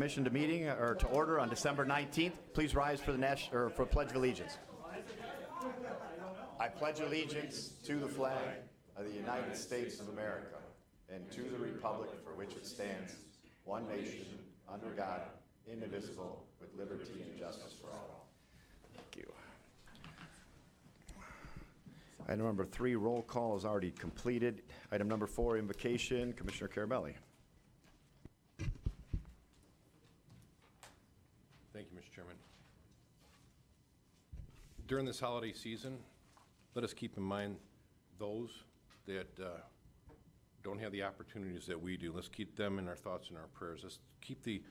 Commission to meeting or to order on December 19th. Please rise for the for Pledge of Allegiance. I pledge allegiance to the flag of the United States of America and to the republic for which it stands, one nation, under God, indivisible, with liberty and justice for all. Thank you. Item number 3, roll call, is already completed. Item number 4, invocation, Commissioner Carabelli. Thank you, Mr. Chairman. During this holiday season, let us keep in mind those that don't have the opportunities that we do. Let's keep them in our thoughts and our prayers. Let's keep the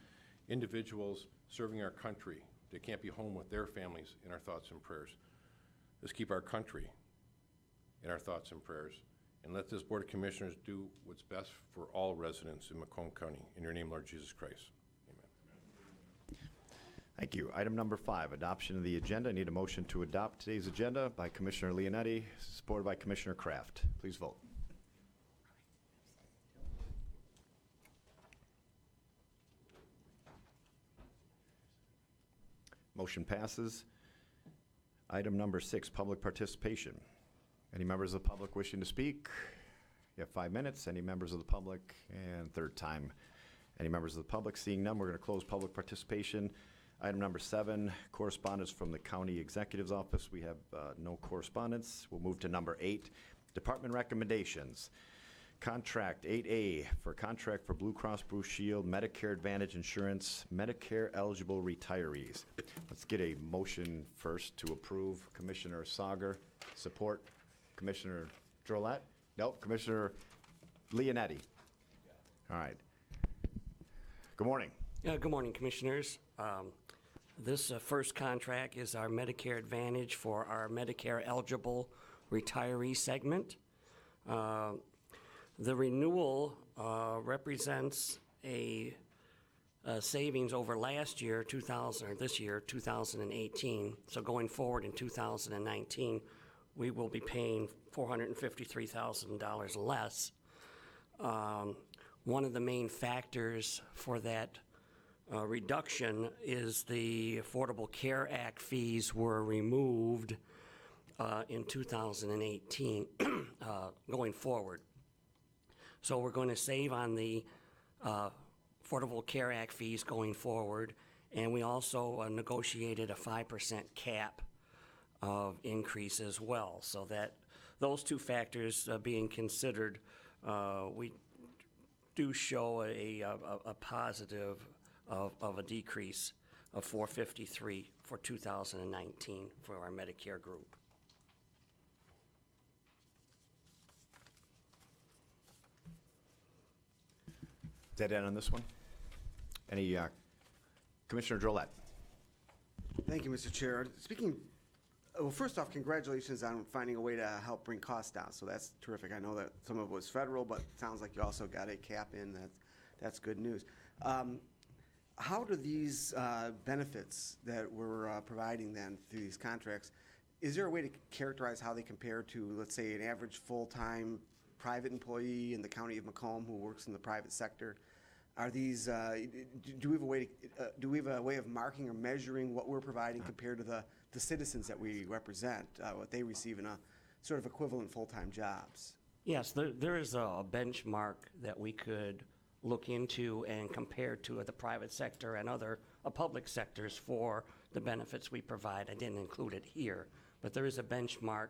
individuals serving our country that can't be home with their families in our thoughts and prayers. Let's keep our country in our thoughts and prayers. And let this Board of Commissioners do what's best for all residents in Macomb County. In your name, Lord Jesus Christ. Thank you. Item number 5, adoption of the agenda. I need a motion to adopt today's agenda by Commissioner Leonetti, supported by Commissioner Kraft. Please vote. Motion passes. Item number 6, public participation. Any members of the public wishing to speak? You have 5 minutes. Any members of the public? And third time. Any members of the public? Seeing none, we're going to close public participation. Item number 7, correspondence from the County Executive's Office. We have no correspondence. We'll move to number 8, department recommendations. Contract 8A for contract for Blue Cross Blue Shield, Medicare Advantage Insurance, Medicare eligible retirees. Let's get a motion first to approve. Commissioner Sauger, support. Commissioner Drolet? Nope. Commissioner Leonetti? All right. Good morning. Good morning, Commissioners. This first contract is our Medicare Advantage for our Medicare eligible retiree segment. The renewal represents a savings over last year, this year, 2018. So going forward in 2019, we will be paying $453,000 less. One of the main factors for that reduction is the Affordable Care Act fees were removed in 2018 going forward. So we're going to save on the Affordable Care Act fees going forward, and we also negotiated a 5% cap of increase as well. So that those two factors being considered, we do show a positive of a decrease of $453 for 2019 for our Medicare group. Is that it on this one? Any, Commissioner Drolet? Thank you, Mr. Chair. Well, first off, congratulations on finding a way to help bring costs down. So that's terrific. I know that some of it was federal, but it sounds like you also got a cap in. That's good news. How do these benefits that we're providing then through these contracts, is there a way to characterize how they compare to, let's say, an average full-time private employee in the county of Macomb who works in the private sector? Are these, do we have a way of marking or measuring what we're providing compared to the citizens that we represent, what they receive in a sort of equivalent full-time jobs? Yes, there is a benchmark that we could look into and compare to the private sector and other public sectors for the benefits we provide. I didn't include it here, but there is a benchmark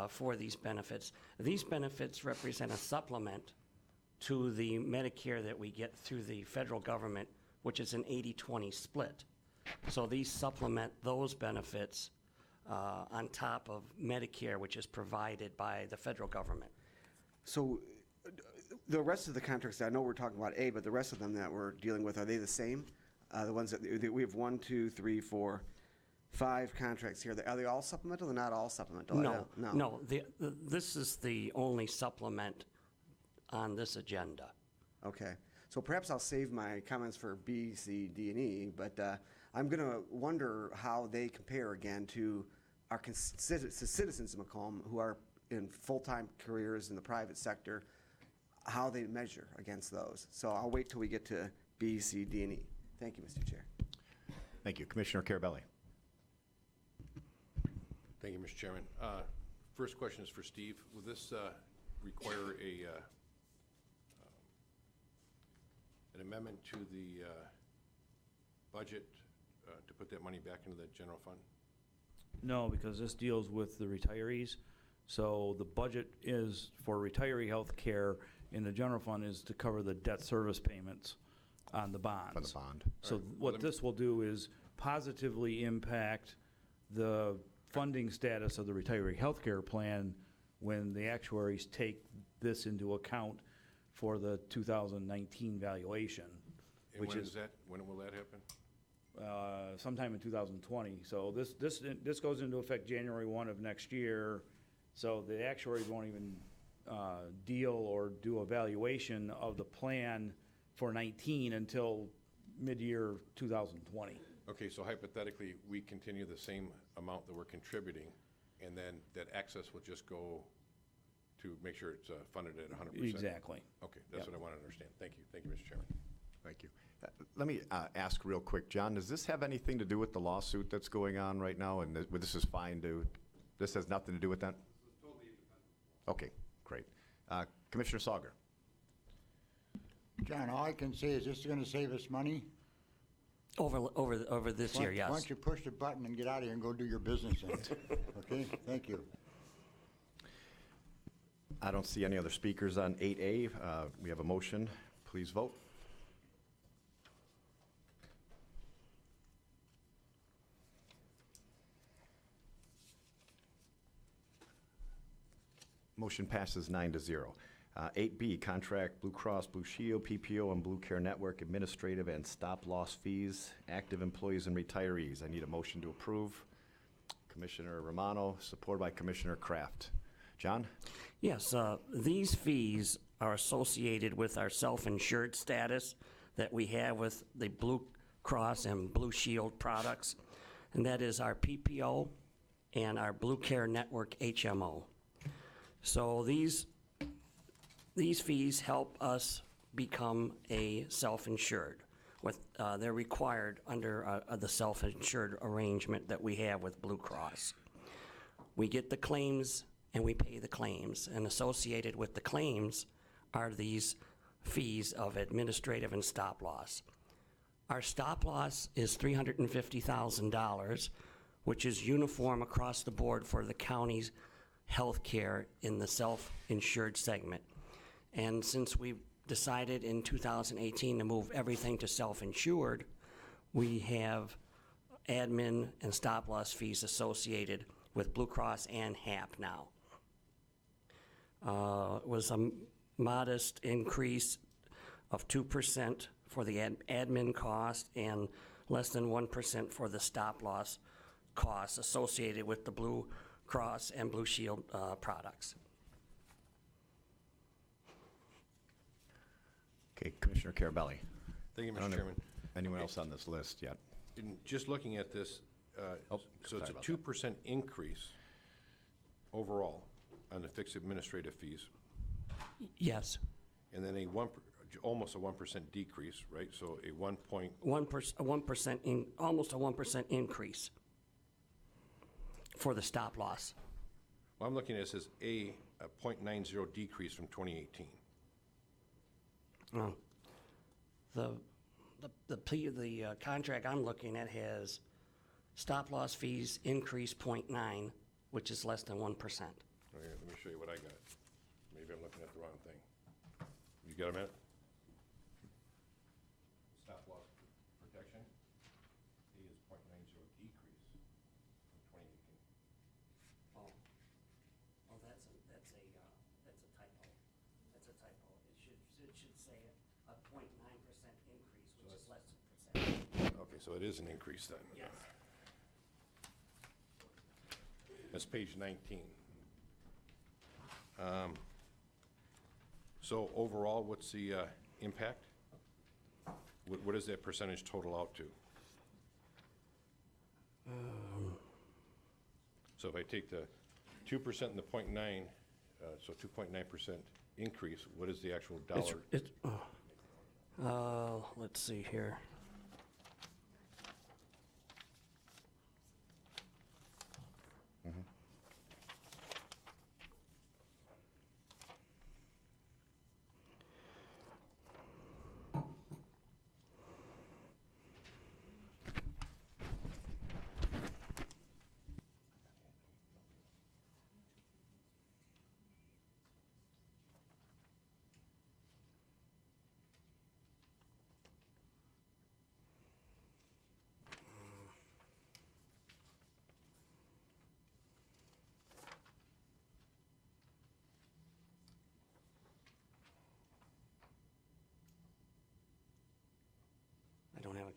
for these benefits. These benefits represent a supplement to the Medicare that we get through the federal government, which is an 80-20 split. So these supplement those benefits on top of Medicare, which is provided by the federal government. So the rest of the contracts, I know we're talking about A, but the rest of them that we're dealing with, are they the same? The ones that we have 1, 2, 3, 4, 5 contracts here. Are they all supplemental or not all supplemental? No. This is the only supplement on this agenda. Okay. So perhaps I'll save my comments for B, C, D, and E, but I'm going to wonder how they compare again to our citizens in Macomb who are in full-time careers in the private sector, how they measure against those. So I'll wait till we get to B, C, D, and E. Thank you, Mr. Chair. Thank you. Commissioner Carabelli. Thank you, Mr. Chairman. First question is for Steve. Will this require an amendment to the budget to put that money back into the general fund? No, because this deals with the retirees. So the budget is for retiree health care, and the general fund is to cover the debt service payments on the bonds. For the bond. So All right. what this will do is positively impact the funding status of the retiree health care plan when the actuaries take this into account for the 2019 valuation, And which when is is that? When will that happen? sometime in 2020. So this goes into effect January 1 of next year. So the actuaries won't even deal or do a valuation of the plan for 19 until mid-year 2020. Okay, so hypothetically, we continue the same amount that we're contributing, and then that excess will just go to make sure it's funded at 100%? Exactly. Okay, that's Yep. what I want to understand. Thank you. Thank you, Mr. Chairman. Thank you. Let me ask real quick, John, does this have anything to do with the lawsuit that's going on right now? And this is fine to, this has nothing to do with that? Okay, great. Commissioner Sauger. John, all I can say is this is gonna save us money. Over this year, Why yes. don't you push the button and get out of here and go do your business then? Okay, thank you. I don't see any other speakers on 8A. We have a motion. Please vote. Motion passes 9-0. 8B, contract Blue Cross Blue Shield, PPO, and Blue Care Network administrative and stop-loss fees, active employees and retirees. I need a motion to approve. Commissioner Romano, supported by Commissioner Kraft. John? Yes, these fees are associated with our self-insured status that we have with the Blue Cross and Blue Shield products, and that is our PPO and our Blue Care Network HMO. So these fees help us become a self-insured. They're required under the self-insured arrangement that we have with Blue Cross. We get the claims and we pay the claims, and associated with the claims are these fees of administrative and stop loss. Our stop loss is $350,000, which is uniform across the board for the county's health care in the self-insured segment. And since we decided in 2018 to move everything to self-insured, we have admin and stop loss fees associated with Blue Cross and HAP now. It was a modest increase of 2% for the admin cost and less than 1% for the stop loss costs associated with the Blue Cross and Blue Shield products. Okay, Commissioner Carabelli. Thank you, I don't Mr. know Chairman. Anyone else on this list yet? In just looking at this, so it's sorry a about 2% increase overall on the fixed administrative fees, Yes, and then almost a 1% decrease, right? So a 1 almost a 1% increase for the stop loss. well, I'm looking at this as a 0.90 decrease from 2018. Oh. The contract I'm looking at has stop loss fees increase 0.9, which is less than 1%. Okay, let me show you what I got. Maybe I'm looking at the wrong thing. You got a minute? Stop loss protection, A is 0.90 decrease from 2018. Oh, that's a typo. That's a typo. It should say a 0.9% increase, which is less than percent. Okay, so it is an increase then. Yes. That's page 19. So overall, what's the impact? What does that percentage total out to? So if I take the 2% and the 0.9, so 2.9% increase, what is the actual dollar? Let's see here.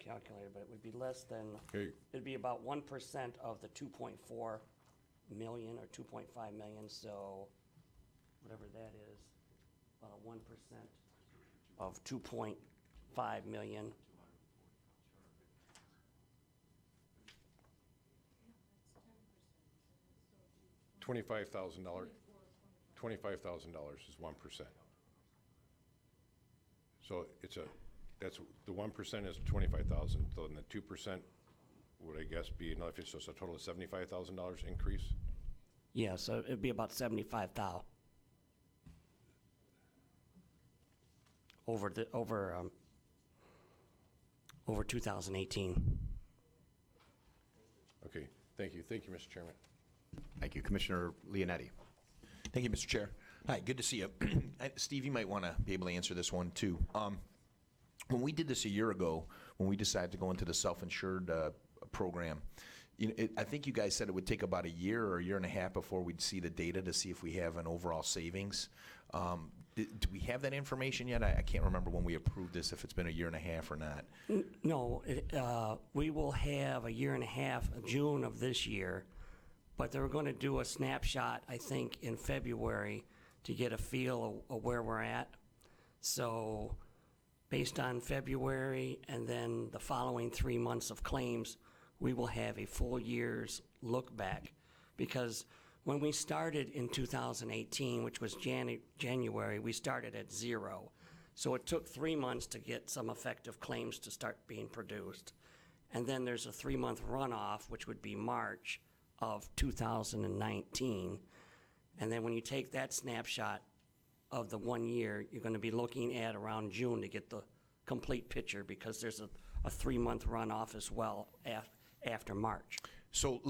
calculator, but it would be less than, Okay. it'd be about 1% of the 2.4 million or 2.5 million, so whatever that is, 1% of 2.5 million. $25,000 is 1%. So that's, the 1% is 25,000, so then the 2% would, I guess, be another, so it's a total of $75,000 increase? Yeah, so it'd be about 75,000. Over 2018. Okay, thank you, Mr. Chairman. Thank you. Commissioner Leonetti. Thank you, Mr. Chair. Hi, good to see you. Steve, you might want to be able to answer this one, too. When we did this a year ago, when we decided to go into the self-insured program, I think you guys said it would take about a year or a year and a half before we'd see the data to see if we have an overall savings. Do we have that information yet? I can't remember when we approved this, if it's been a year and a half or not. No, we will have a year and a half, June of this year, but they're going to do a snapshot, I think, in February to get a feel of where we're at. So based on February and then the following 3 months of claims, we will have a full year's look back. Because when we started in 2018, which was January, we started at 0. So it took 3 months to get some effective claims to start being produced. And then there's a 3-month runoff, which would be March of 2019. And then when you take that snapshot of the 1 year, you're going to be looking at around June to get the complete picture, because there's a 3-month runoff as well after March. So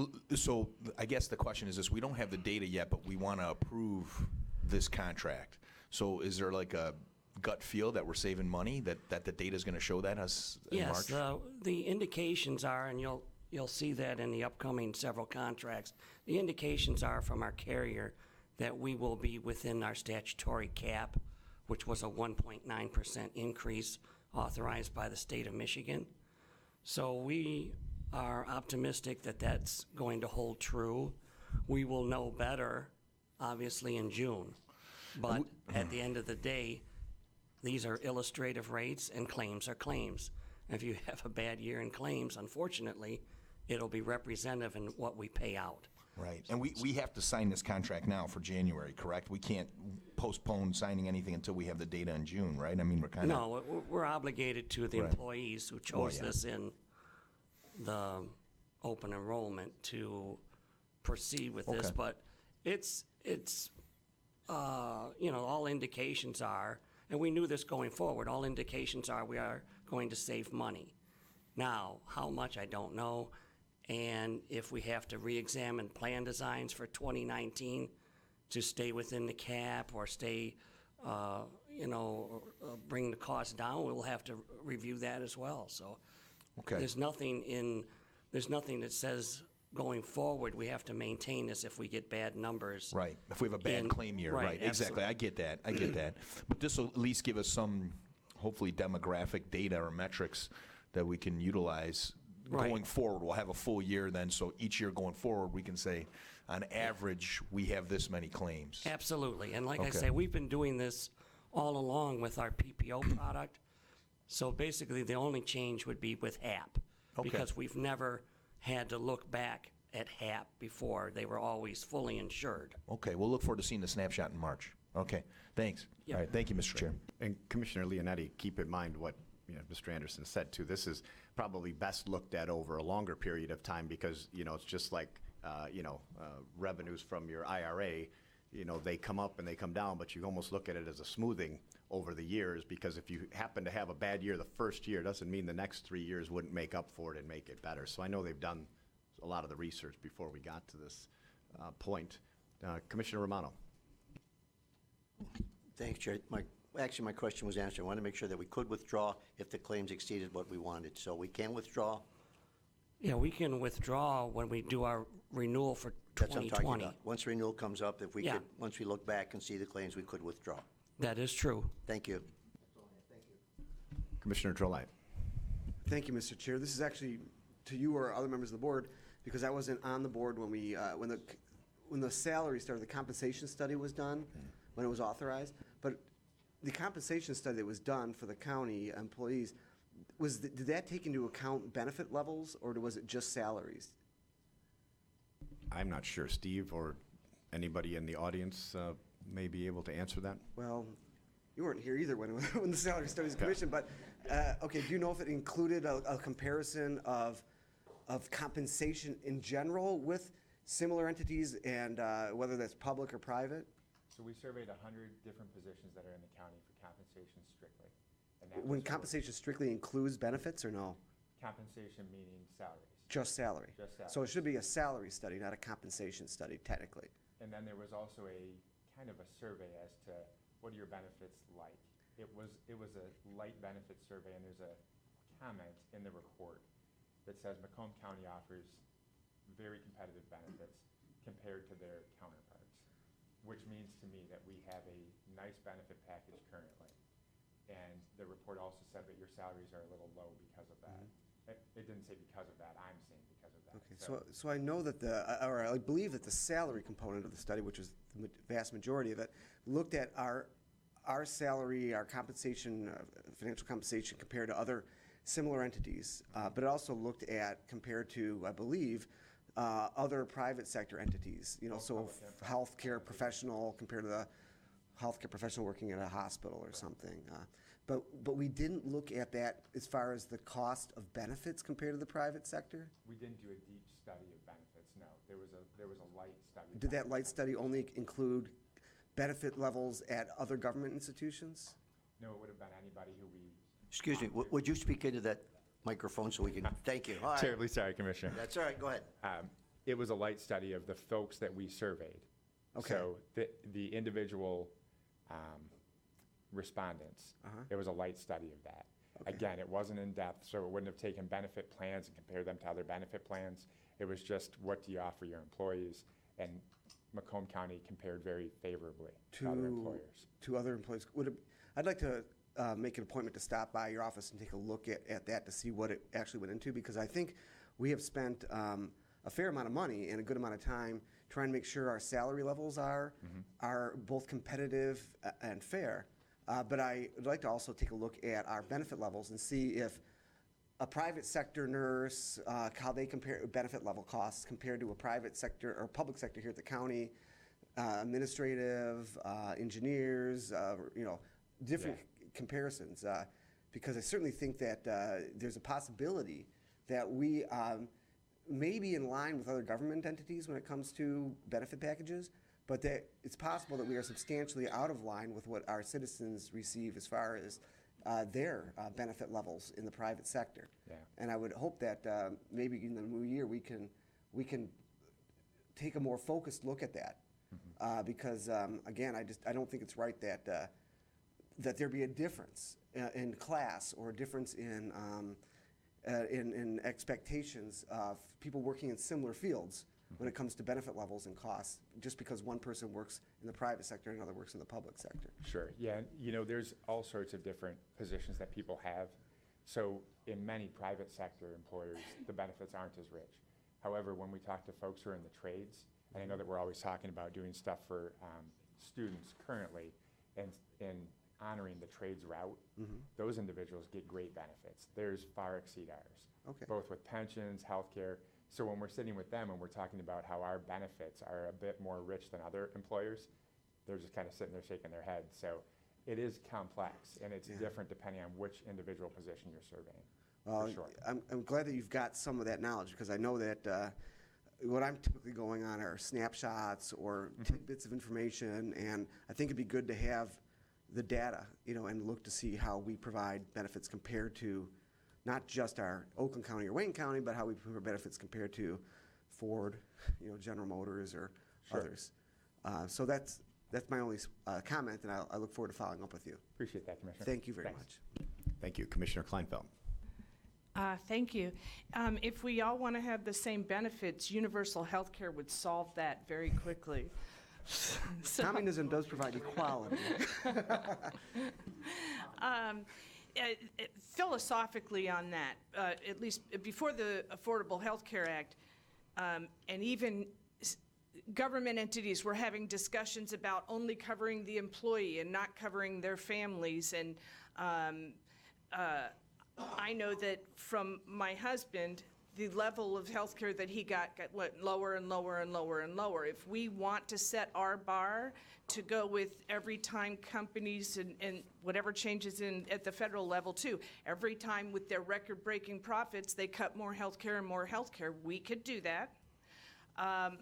I guess the question is this: we don't have the data yet, but we want to approve this contract. So is there like a gut feel that we're saving money, that the data is going to show that us in March? Yes, the indications are, and you'll see that in the upcoming several contracts, the indications are from our carrier that we will be within our statutory cap, which was a 1.9% increase authorized by the state of Michigan. So we are optimistic that that's going to hold true. We will know better, obviously, in June. But at the end of the day, these are illustrative rates, and claims are claims. If you have a bad year in claims, unfortunately, it'll be representative in what we pay out. Right. And we have to sign this contract now for January, correct? We can't postpone signing anything until we have the data in June, right? I mean, we're kind of... No, we're obligated to the Right. employees who chose yeah. this in the open enrollment to proceed with this. Okay. But it's all indications are, and we knew this going forward, all indications are we are going to save money. Now, how much, I don't know. And if we have to re-examine plan designs for 2019 to stay within the cap or stay, bring the cost down, we'll have to review that as well. So Okay. there's nothing that says going forward we have to maintain this if we get bad numbers. Right. If we have a bad claim year. Right. Exactly. I get that. But this will at least give us some, hopefully, demographic data or metrics that we can utilize Right. going forward. We'll have a full year then, so each year going forward, we can say, on average, we have this many claims. Absolutely. And like I Okay. say, we've been doing this all along with our PPO product. So basically, the only change would be with HAP. Okay. Because we've never had to look back at HAP before. They were always fully insured. Okay, we'll look forward to seeing the snapshot in March. Okay, thanks. Yep. All right, thank you, Mr. Chair. And Commissioner Leonetti, keep in mind what Mr. Anderson said too. This is probably best looked at over a longer period of time, because it's just like revenues from your IRA. They come up and they come down, but you almost look at it as a smoothing over the years, because if you happen to have a bad year the first year, doesn't mean the next 3 years wouldn't make up for it and make it better. So I know they've done a lot of the research before we got to this point. Commissioner Romano. Thanks, Chair. My question was answered. I want to make sure that we could withdraw if the claims exceeded what we wanted. So we can withdraw. Yeah, we can withdraw when we do our renewal for That's what I'm talking 2020. about. Once renewal comes up, if we Yeah. could, once we look back and see the claims, we could withdraw. That is true. Thank you. Commissioner Drolite. Thank you, Mr. Chair. This is actually to you or other members of the board, because I wasn't on the board when we, when the salary started, the compensation study was done, when it was authorized. But the compensation study that was done for the county employees, did that take into account benefit levels, or was it just salaries? I'm not sure. Steve or anybody in the audience may be able to answer that. Well, you weren't here either when the salary study was commissioned, but, okay, do you know if it included a comparison of compensation in general with similar entities and whether that's public or private? So we surveyed 100 different positions that are in the county for compensation strictly. And that When was compensation strictly includes benefits or no? compensation meaning salaries. Just salary? Just So it salary. should be a salary study, not a compensation study, technically. And then there was also a kind of a survey as to what are your benefits like. It was a light benefit survey, and there's a comment in the report that says Macomb County offers very competitive benefits compared to their counterparts, which means to me that we have a nice benefit package currently. And the report also said that your salaries are a little low because of that. It didn't say because of that, I'm saying because of that. Okay, so I know that or I believe that the salary component of the study, which was the vast majority of it, looked at our salary, our compensation, financial compensation compared to other similar entities. But it also looked at compared to, I believe, other private sector entities. You know, so healthcare professional compared to the healthcare professional working at a hospital or something. But we didn't look at that as far as the cost of benefits compared to the private sector? We didn't do a deep study of benefits, no. There was a light study. of Did that benefits. light study only include benefit levels at other government institutions? No, it would have been anybody who we. Excuse me, would you speak into that microphone so we can, thank you. All right. Terribly sorry, Commissioner. That's all right, go ahead. It was a light study of the folks that we surveyed. Okay. So the individual respondents, it was a light study of that. Again, it wasn't in depth, so it wouldn't have taken benefit plans and compared them to other benefit plans. It was just, what do you offer your employees? And Macomb County compared very favorably to other employers. To other employees. I'd like to make an appointment to stop by your office and take a look at that to see what it actually went into, because I think we have spent a fair amount of money and a good amount of time trying to make sure our salary levels are both competitive and fair. But I would like to also take a look at our benefit levels and see if a private sector nurse, how they compare benefit level costs compared to a private sector or public sector here at the county, administrative, engineers, different comparisons. Because I certainly think that there's a possibility that we may be in line with other government entities when it comes to benefit packages, but that it's possible that we are substantially out of line with what our citizens receive as far as their benefit levels in the private sector. Yeah. And I would hope that maybe in the new year we can take a more focused look at that. Because again, I don't think it's right that there be a difference in class or a difference in expectations of people working in similar fields when it comes to benefit levels and costs, just because one person works in the private sector and another works in the public sector. Sure, yeah, and, there's all sorts of different positions that people have. So in many private sector employers, the benefits aren't as rich. However, when we talk to folks who are in the trades, and I know that we're always talking about doing stuff for students currently and honoring the trades route, those individuals get great benefits. Theirs far exceed ours. Okay. Both with pensions, healthcare. So when we're sitting with them and we're talking about how our benefits are a bit more rich than other employers, they're just kind of sitting there shaking their head. So it is complex, and it's different depending on which individual position you're surveying. Well, for sure. I'm glad that you've got some of that knowledge, because I know that what I'm typically going on are snapshots or tidbits of information, and I think it'd be good to have the data, and look to see how we provide benefits compared to not just our Oakland County or Wayne County, but how we provide benefits compared to Ford, General Motors or others. So that's my only comment, and I look forward to following up with you. Appreciate that, Commissioner. Thank you very Thanks. much. Thank you. Commissioner Kleinfeld. Thank you. If we all want to have the same benefits, universal health care would solve that very quickly. So- Communism does provide equality. philosophically on that, at least before the Affordable Health Care Act, and even government entities were having discussions about only covering the employee and not covering their families. And I know that from my husband, the level of health care that he got went lower and lower and lower and lower. If we want to set our bar to go with every time companies and whatever changes at the federal level too, every time with their record-breaking profits, they cut more health care and more health care, we could do that.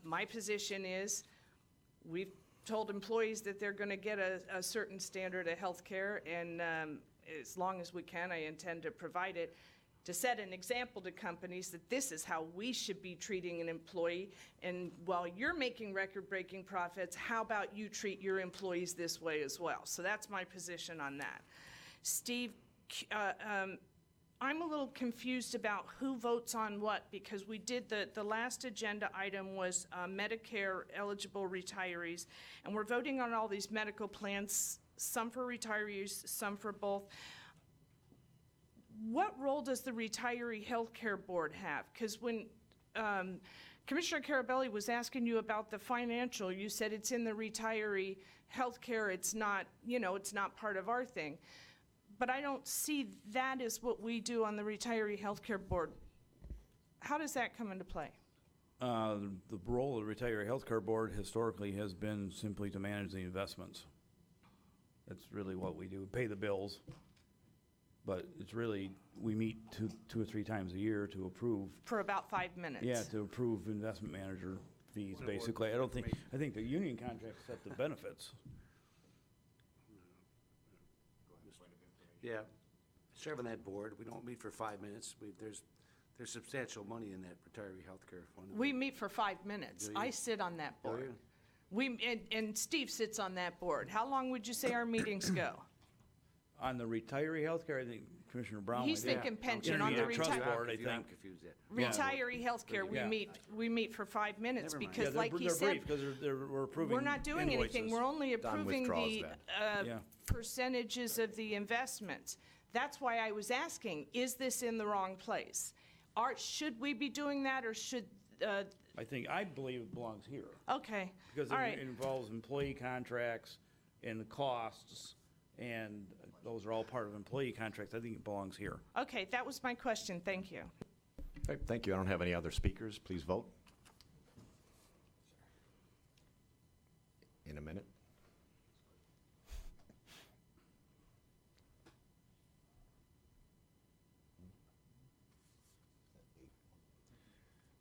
My position is we've told employees that they're going to get a certain standard of health care, and as long as we can, I intend to provide it, to set an example to companies that this is how we should be treating an employee. And while you're making record-breaking profits, how about you treat your employees this way as well? So that's my position on that. Steve, I'm a little confused about who votes on what, because we did the last agenda item was Medicare eligible retirees, and we're voting on all these medical plans, some for retirees, some for both. What role does the Retiree Healthcare Board have? Because when Commissioner Carabelli was asking you about the financial, you said it's in the retiree healthcare, it's not, it's not part of our thing. But I don't see that as what we do on the Retiree Healthcare Board. How does that come into play? The role of the Retiree Healthcare Board historically has been simply to manage the investments. That's really what we do, pay the bills. But it's really, we meet two or three times a year to approve. For about 5 minutes. Yeah, to approve investment manager fees, basically. I think the union contracts set the benefits. Yeah, serve on that board. We don't meet for 5 minutes. There's substantial money in that retiree healthcare fund. We meet for 5 minutes. I sit on that board. And Steve sits on that board. How long would you say our meetings go? On the retiree healthcare, I think Commissioner Brown. He's thinking pension on the Trust retiree. board, I think. Retiree healthcare, we meet for 5 minutes because, like he said, we're approving we're not doing anything. We're only approving the percentages of the investments. That's why I was asking: is this in the wrong place? Should we be doing that, or should? I believe it belongs here. Okay. Because all it right. involves employee contracts and the costs, and those are all part of employee contracts. I think it belongs here. Okay, that was my question. Thank you. Okay, thank you. I don't have any other speakers. Please vote. In a minute.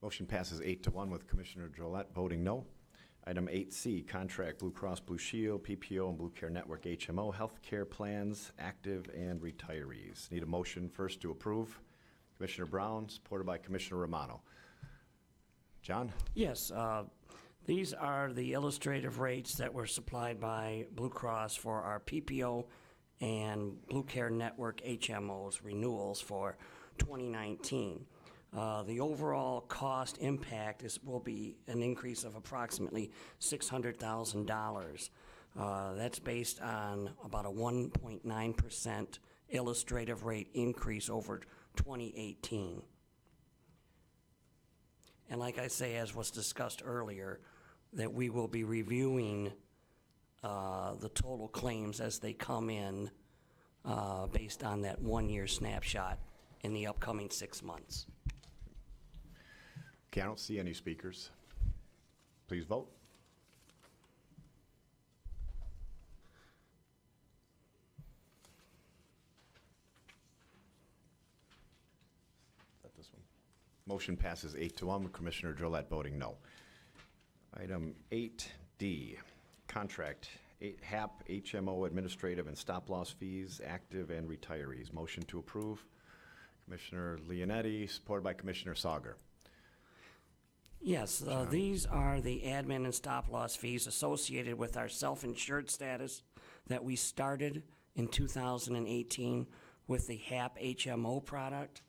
Motion passes 8-1 with Commissioner Drollet voting no. Item 8C, contract Blue Cross Blue Shield, PPO, and Blue Care Network HMO healthcare plans, active and retirees. Need a motion first to approve. Commissioner Brown, supported by Commissioner Romano. John? Yes, these are the illustrative rates that were supplied by Blue Cross for our PPO and Blue Care Network HMOs renewals for 2019. The overall cost impact will be an increase of approximately $600,000. That's based on about a 1.9% illustrative rate increase over 2018. And like I say, as was discussed earlier, that we will be reviewing the total claims as they come in based on that one-year snapshot in the upcoming 6 months. Okay, I don't see any speakers. Please vote. Is that this one? Motion passes 8-1 with Commissioner Drollet voting no. Item 8D, contract HAP HMO administrative and stop-loss fees, active and retirees. Motion to approve. Commissioner Leonetti, supported by Commissioner Sauger. Yes, these are the admin and stop-loss fees associated with our self-insured status that we started in 2018 with the HAP HMO product.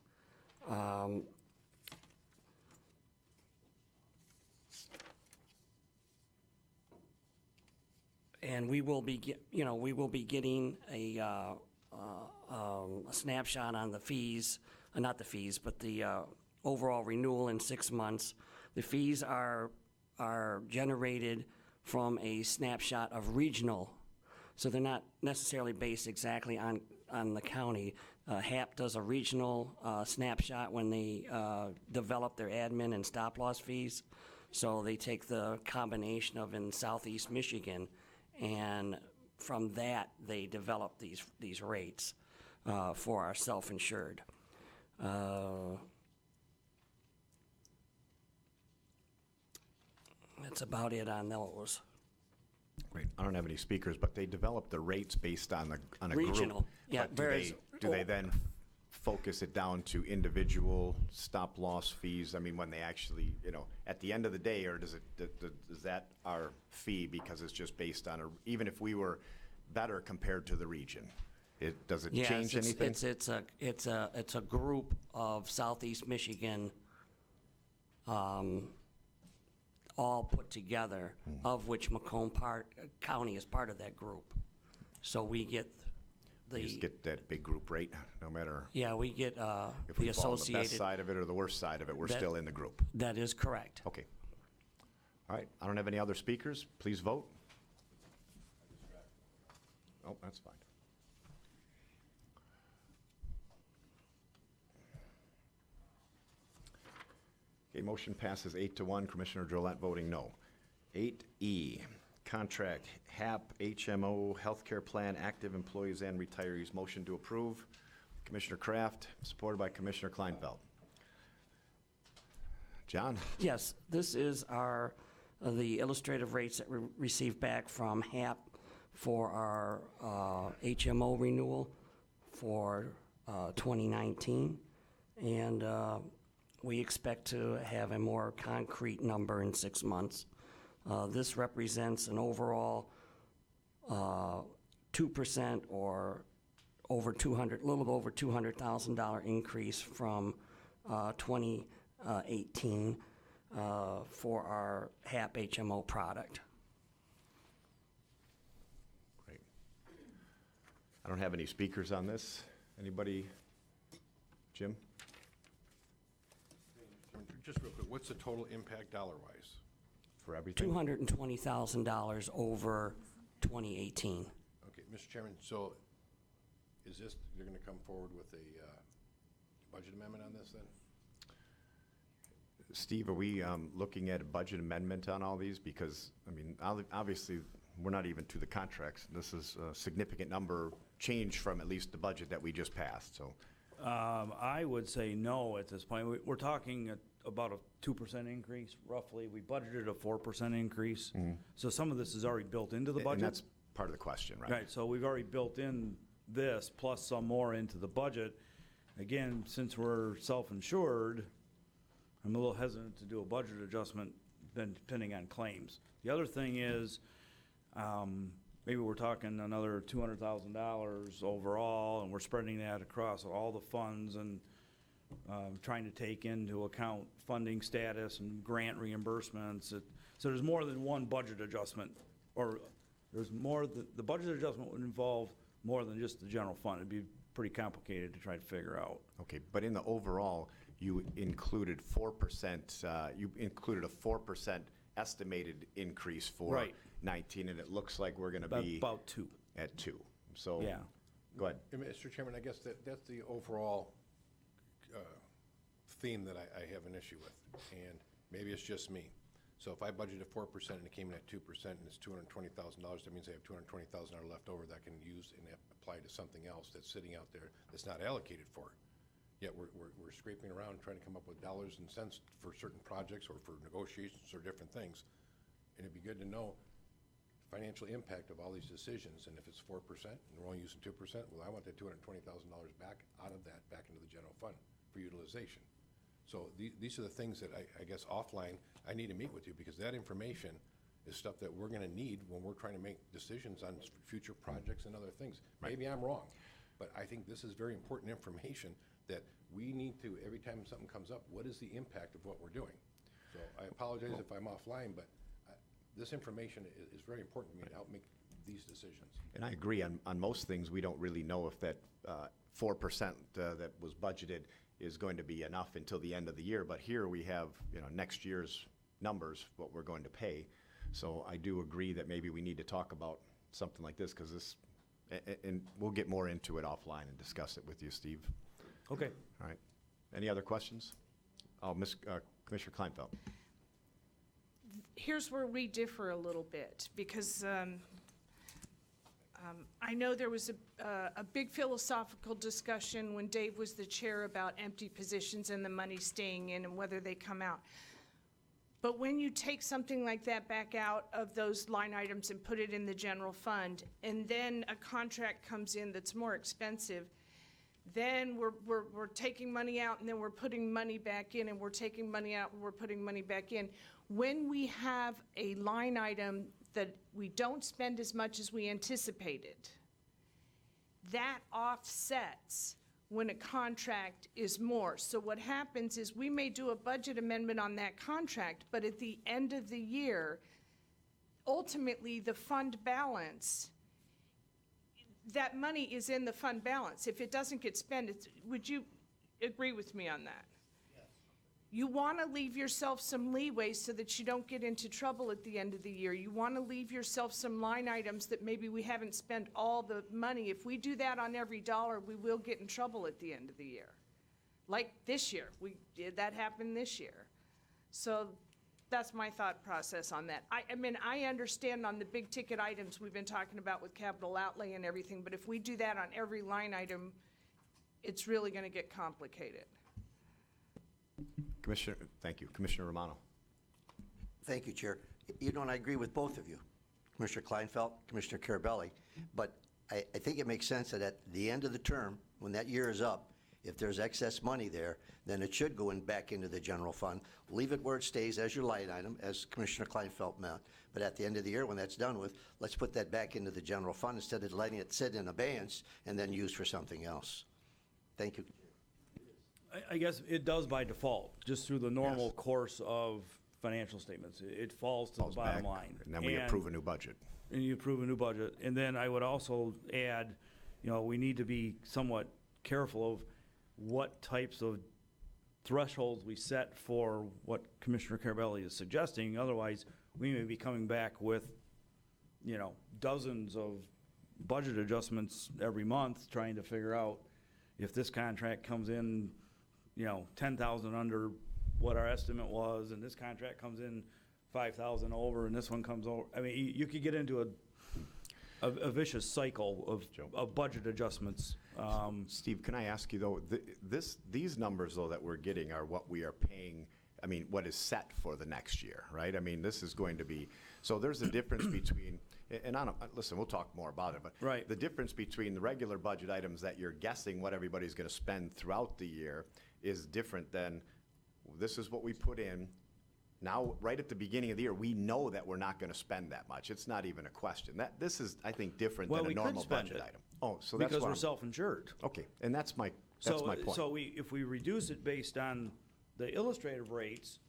And we will be, we will be getting a a snapshot on the fees, not the fees, but the overall renewal in 6 months. The fees are generated from a snapshot of regional, so they're not necessarily based exactly on the county. HAP does a regional snapshot when they develop their admin and stop-loss fees. So they take the combination of in southeast Michigan, and from that, they develop these rates for our self-insured. That's about it on those. Great. I don't have any speakers, but they develop the rates based on a group. Regional, yeah, But do they then focus it down to individual stop-loss fees? I mean, when they actually, at the end of the day, or is that our fee because it's just based on even if we were better compared to the region? Does it change anything? It's a group of southeast Michigan, all put together, of which Macomb County is part of that group. So we get You just get that big group rate, no matter yeah, we get if the we fall on the associated. best side of it or the worst side of it, we're still in the group. That is correct. Okay. All right, I don't have any other speakers. Please vote. Oh, that's fine. Okay, motion passes 8-1. Commissioner Drollet voting no. 8E, contract HAP HMO healthcare plan, active employees and retirees. Motion to approve. Commissioner Kraft, supported by Commissioner Kleinfeld. John? Yes, this is the illustrative rates that we received back from HAP for our HMO renewal for 2019. And we expect to have a more concrete number in 6 months. This represents an overall 2% or over little over $200,000 increase from 2018 for our HAP HMO product. Great. I don't have any speakers on this. Anybody? Jim? Just real quick, what's the total impact dollar-wise? For everything? $220,000 over 2018. Okay, Mr. Chairman, so is this, you're going to come forward with a budget amendment on this then? Steve, are we looking at a budget amendment on all these? Because, I mean, obviously, we're not even to the contracts. This is a significant number change from at least the budget that we just passed, so. I would say no at this point. We're talking about a 2% increase, roughly. We budgeted a 4% increase. So some of this is already built into the budget. And that's part of the question, right? Right, so we've already built in this plus some more into the budget. Again, since we're self-insured, I'm a little hesitant to do a budget adjustment depending on claims. The other thing is, maybe we're talking another $200,000 overall, and we're spreading that across all the funds and trying to take into account funding status and grant reimbursements. So there's more than one budget adjustment, or there's more. The budget adjustment would involve more than just the general fund. It'd be pretty complicated to try to figure out. Okay, but in the overall, you included 4%, you included a 4% estimated increase for Right. 19, and it looks like we're gonna be About 2. at 2. So, Yeah. go ahead. Mr. Chairman, I guess that's the overall theme that I have an issue with, and maybe it's just me. So if I budgeted 4% and it came in at 2% and it's $220,000, that means I have $220,000 left over that I can use and apply to something else that's sitting out there that's not allocated for. Yet we're scraping around trying to come up with dollars and cents for certain projects or for negotiations or different things. And it'd be good to know financial impact of all these decisions, and if it's 4% and we're only using 2%, well, I want that $220,000 back out of that, back into the general fund for utilization. So these are the things that I guess offline, I need to meet with you, because that information is stuff that we're gonna need when we're trying to make decisions on future projects and other things. Maybe I'm wrong, but I think this is very important information that we need to, every time something comes up, what is the impact of what we're doing? So I apologize if I'm offline, but this information is very important to me to help make these decisions. And I agree, on most things, we don't really know if that 4% that was budgeted is going to be enough until the end of the year. But here we have, next year's numbers, what we're going to pay. So I do agree that maybe we need to talk about something like this, because this, and we'll get more into it offline and discuss it with you, Steve. Okay. All right. Any other questions? Oh, Commissioner Kleinfeld. Here's where we differ a little bit, because I know there was a big philosophical discussion when Dave was the chair about empty positions and the money staying in and whether they come out. But when you take something like that back out of those line items and put it in the general fund, and then a contract comes in that's more expensive, then we're taking money out, and then we're putting money back in, and we're taking money out, and we're putting money back in. When we have a line item that we don't spend as much as we anticipated, that offsets when a contract is more. So what happens is we may do a budget amendment on that contract, but at the end of the year, ultimately the fund balance, that money is in the fund balance. If it doesn't get spent, would you agree with me on that? Yes. You want to leave yourself some leeway so that you don't get into trouble at the end of the year. You want to leave yourself some line items that maybe we haven't spent all the money. If we do that on every dollar, we will get in trouble at the end of the year. Like this year, that happened this year. So that's my thought process on that. I mean, I understand on the big ticket items we've been talking about with capital outlay and everything, but if we do that on every line item, it's really going to get complicated. Commissioner, thank you. Commissioner Romano. Thank you, Chair. And I agree with both of you, Commissioner Kleinfeld, Commissioner Carabelli, but I think it makes sense that at the end of the term, when that year is up, if there's excess money there, then it should go back into the general fund. Leave it where it stays as your line item, as Commissioner Kleinfeld meant. But at the end of the year, when that's done with, let's put that back into the general fund instead of letting it sit in abeyance and then used for something else. Thank you. I guess it does by default, just through the normal course of financial statements. It falls to the bottom line. And then we approve a new budget. And you approve a new budget. And then I would also add, we need to be somewhat careful of what types of thresholds we set for what Commissioner Carabelli is suggesting. Otherwise, we may be coming back with, dozens of budget adjustments every month, trying to figure out if this contract comes in, 10,000 under what our estimate was, and this contract comes in 5,000 over, and this one comes over. I mean, you could get into a vicious cycle of budget adjustments. Steve, can I ask you though, these numbers though that we're getting are what we are paying, what is set for the next year, right? This is going to be, so there's a difference between, and listen, we'll talk more about it, but right. The difference between the regular budget items that you're guessing what everybody's going to spend throughout the year is different than, this is what we put in. Now, right at the beginning of the year, we know that we're not going to spend that much. It's not even a question. This is, I think, different than a normal budget item. Oh, so that's because we're self-insured. Okay, and that's my point. So if we reduce it based on the illustrative rates,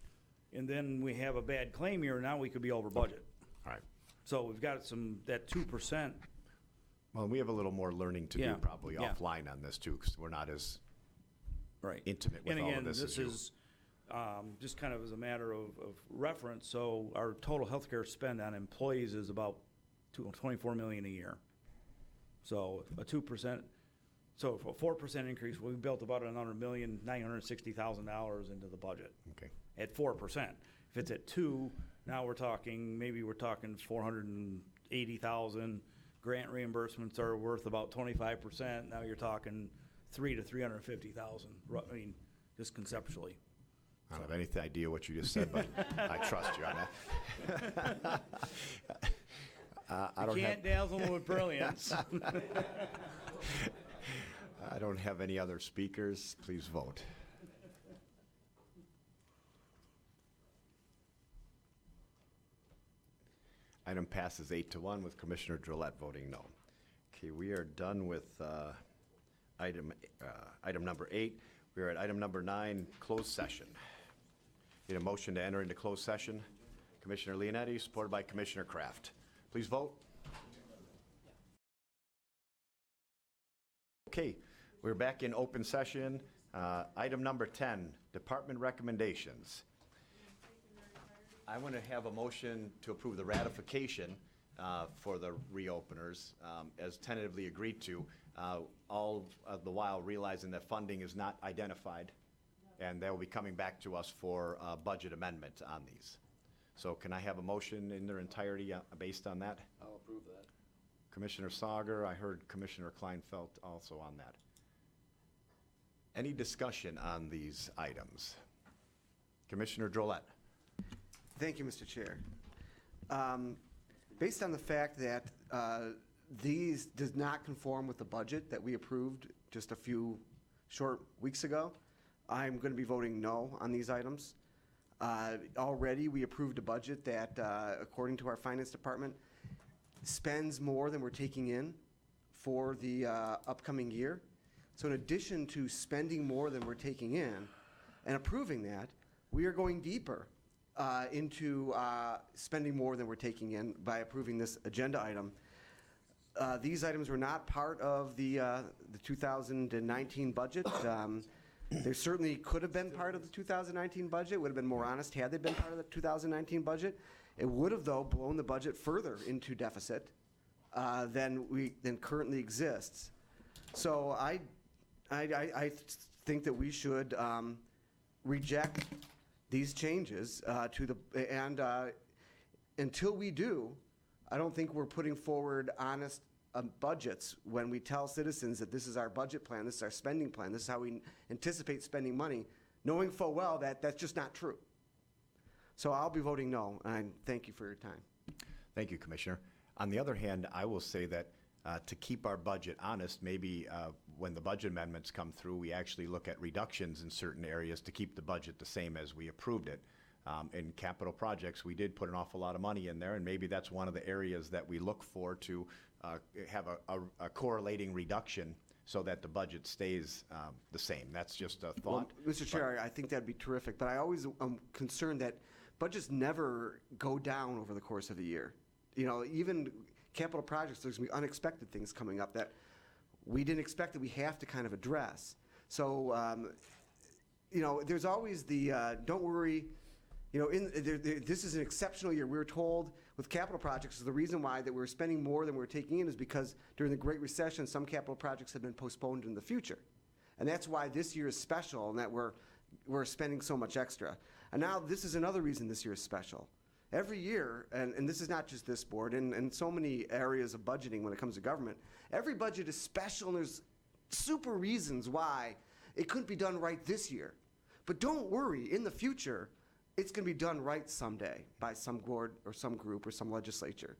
and then we have a bad claim year, now we could be over budget. All right. So we've got that 2%. Well, we have a little more learning to do probably offline on this too, because we're not as intimate with all of this as you. And again, this is just kind of as a matter of reference. So our total healthcare spend on employees is about $24 million a year. So a 2%, so for a 4% increase, we built about $960,000 into the budget. Okay. At 4%. If it's at 2%, now we're talking 480,000. Grant reimbursements are worth about 25%. Now you're talking $300,000 to $350,000. Just conceptually. I don't have any idea what you just said, but I trust you on that. You can't dazzle them with brilliance. I don't have any other speakers. Please vote. Item passes 8-1 with Commissioner Drollet voting no. Okay, we are done with item number 8. We are at item number 9, closed session. Need a motion to enter into closed session. Commissioner Leonetti, supported by Commissioner Kraft. Please vote. Okay, we're back in open session. Item number 10, department recommendations. I want to have a motion to approve the ratification for the reopeners as tentatively agreed to, all the while realizing that funding is not identified, and they will be coming back to us for a budget amendment on these. So can I have a motion in their entirety based on that? I'll approve that. Commissioner Sauger, I heard Commissioner Kleinfeld also on that. Any discussion on these items? Commissioner Drollet. Thank you, Mr. Chair. Based on the fact that these does not conform with the budget that we approved just a few short weeks ago, I'm going to be voting no on these items. Already, we approved a budget that, according to our finance department, spends more than we're taking in for the upcoming year. So in addition to spending more than we're taking in and approving that, we are going deeper into spending more than we're taking in by approving this agenda item. These items were not part of the 2019 budget. They certainly could have been part of the 2019 budget, would have been more honest had they been part of the 2019 budget. It would have, though, blown the budget further into deficit than currently exists. So I think that we should reject these changes until we do, I don't think we're putting forward honest budgets when we tell citizens that this is our budget plan, this is our spending plan, this is how we anticipate spending money, knowing full well that that's just not true. So I'll be voting no, and thank you for your time. Thank you, Commissioner. On the other hand, I will say that to keep our budget honest, maybe when the budget amendments come through, we actually look at reductions in certain areas to keep the budget the same as we approved it. In capital projects, we did put an awful lot of money in there, and maybe that's one of the areas that we look for to have a correlating reduction so that the budget stays the same. That's just a thought. Well, Mr. Chair, I think that'd be terrific, but I always am concerned that budgets never go down over the course of a year. You know, even capital projects, there's going to be unexpected things coming up that we didn't expect that we have to kind of address. So, you know, there's always the, don't worry, you know, this is an exceptional year. We were told with capital projects, the reason why that we're spending more than we're taking in is because during the Great Recession, some capital projects have been postponed in the future. And that's why this year is special and that we're spending so much extra. And now this is another reason this year is special. Every year, and this is not just this board, and so many areas of budgeting when it comes to government, every budget is special and there's super reasons why it couldn't be done right this year. But don't worry, in the future, it's going to be done right someday by some board or some group or some legislature.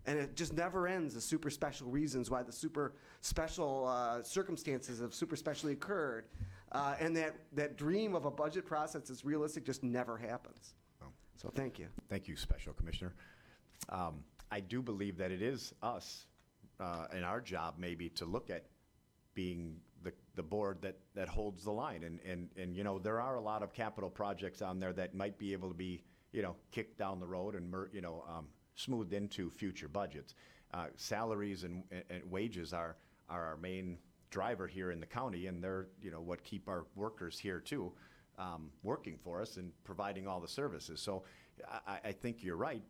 And it just never ends, the super special reasons why the super special circumstances have super specially occurred. And that dream of a budget process that's realistic just never happens. So thank you. Thank you, Special Commissioner. I do believe that it is us and our job maybe to look at being the board that holds the line. And you know, there are a lot of capital projects on there that might be able to be, you know, kicked down the road and, you know, smoothed into future budgets. Salaries and wages are our main driver here in the county, and they're, you know, what keep our workers here too, working for us and providing all the services. So I think you're right,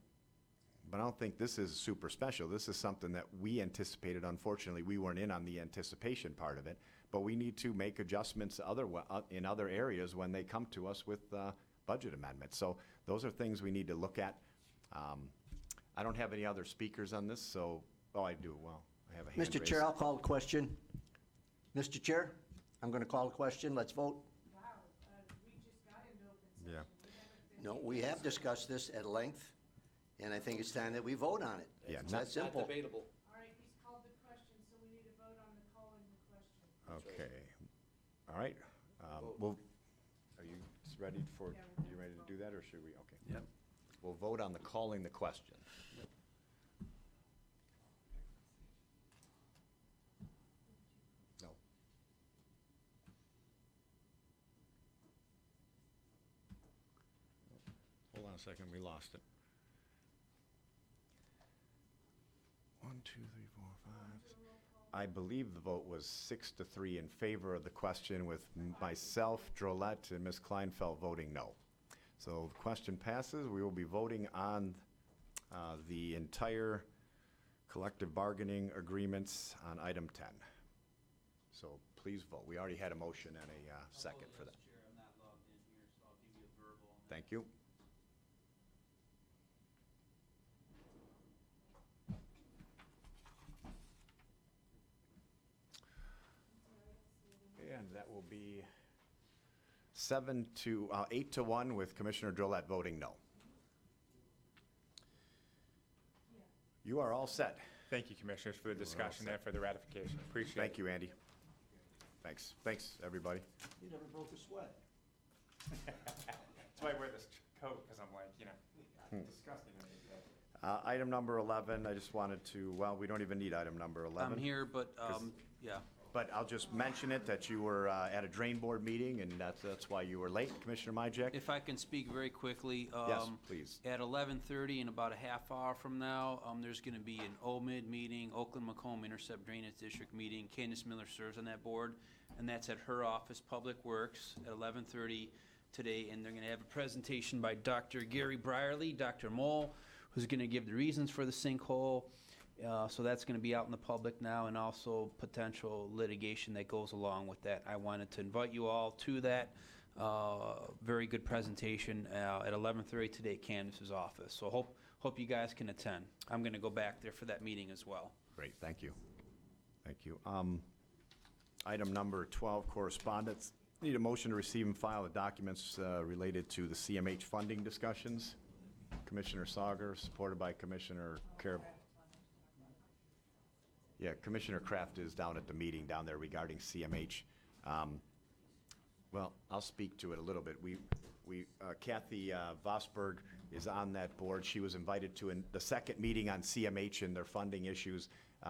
but I don't think this is super special. This is something that we anticipated. Unfortunately, we weren't in on the anticipation part of it, but we need to make adjustments in other areas when they come to us with budget amendments. So those are things we need to look at. I don't have any other speakers on this, so, oh, I do. Well, I have a hand Mr. raised. Chair, I'll call the question. Mr. Chair, I'm going to call the question. Let's vote. Yeah. No, we have discussed this at length, and I think it's time that we vote on it. Yeah, It's not- that simple. debatable. All right, he's called the question, so we need to vote on the calling the question. Okay. All right. Well, are you ready for, you ready to do that, or should we? Okay. Yep. We'll vote on the calling the question. No. Hold on a second, we lost it. 1, 2, 3, 4, 5. I believe the vote was 6-3 in favor of the question, with myself, Drollet, and Ms. Kleinfeld voting no. So the question passes. We will be voting on the entire collective bargaining agreements on item 10. So please vote. We already had a motion and a second for that. Chair, I'm not logged in here, so I'll give you a verbal on that. Thank you. And that will be 8-1 with Commissioner Drollet voting no. You are all set. Thank you, Commissioners, for the discussion and for the ratification. Appreciate it. Thank you, Andy. Thanks. Thanks, everybody. You never broke a sweat. That's why I wear this coat, because I'm like, disgusting. Item number 11, I just wanted to, well, we don't even need item number 11. I'm here, but, yeah. But I'll just mention it, that you were at a drain board meeting, and that's why you were late, Commissioner Majek. If I can speak very quickly. Yes, please. At 11:30, in about a half hour from now, there's going to be an OMID meeting, Oakland Macomb Intercept Drainage District meeting. Candace Miller serves on that board, and that's at her office, Public Works, at 11:30 today. And they're going to have a presentation by Dr. Gary Brierly, Dr. Mole, who's going to give the reasons for the sinkhole. So that's going to be out in the public now, and also potential litigation that goes along with that. I wanted to invite you all to that very good presentation at 11:30 today at Candace's office. So hope you guys can attend. I'm going to go back there for that meeting as well. Great, thank you. Thank you. Item number 12, correspondence. Need a motion to receive and file the documents related to the CMH funding discussions. Commissioner Sauger, supported by Commissioner Yeah, Commissioner Kraft is down at the meeting down there regarding CMH. Well, I'll speak to it a little bit. Kathy Vosberg is on that board. She was invited to the second meeting on CMH and their funding issues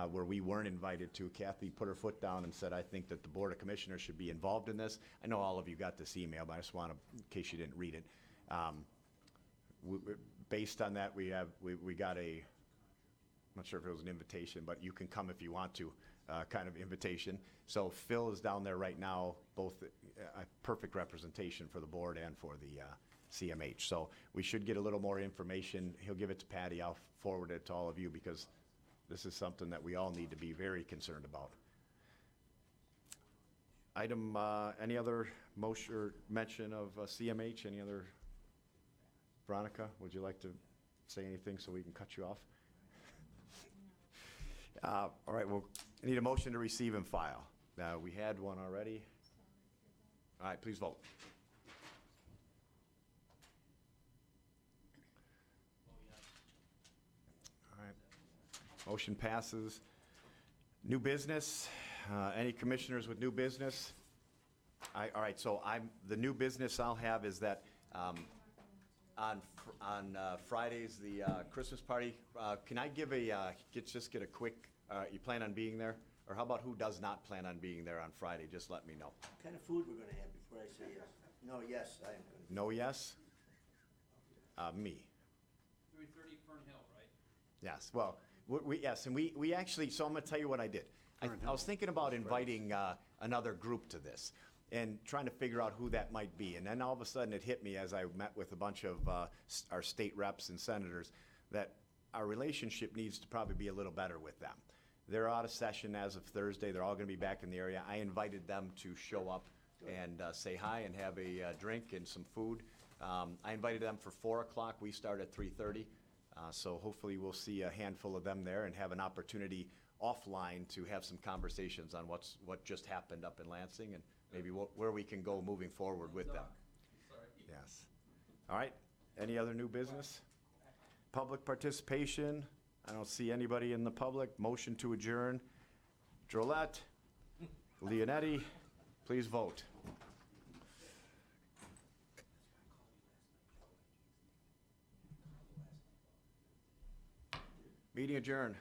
where we weren't invited to. Kathy put her foot down and said, I think that the Board of Commissioners should be involved in this. I know all of you got this email, but I just want to, in case you didn't read it. Based on that, we got a, I'm not sure if it was an invitation, but you can come if you want to, kind of invitation. So Phil is down there right now, both a perfect representation for the board and for the CMH. So we should get a little more information. He'll give it to Patty. I'll forward it to all of you because this is something that we all need to be very concerned about. Item, any other motion or mention of CMH? Any other? Veronica, would you like to say anything so we can cut you off? All right, well, I need a motion to receive and file. We had one already. All right, please vote. All right, motion passes. New business. Any commissioners with new business? All right, so the new business I'll have is that on Fridays, the Christmas party, can I give just get a quick, you plan on being there? Or how about who does not plan on being there on Friday? Just let me know. What kind of food we're gonna have before I say yes? No, yes, I am gonna. No, yes? Me. 330 Fern Hill, right? Yes, well, yes, and we actually, so I'm gonna tell you what I did. I was thinking about inviting another group to this and trying to figure out who that might be. And then all of a sudden it hit me as I met with a bunch of our state reps and senators that our relationship needs to probably be a little better with them. They're out of session as of Thursday. They're all gonna be back in the area. I invited them to show up and say hi and have a drink and some food. I invited them for 4 o'clock. We start at 3:30. So hopefully we'll see a handful of them there and have an opportunity offline to have some conversations on what just happened up in Lansing and maybe where we can go moving forward with them. Yes. All right. Any other new business? Public participation? I don't see anybody in the public. Motion to adjourn. Drollet, Leonetti, please vote. Meeting adjourned.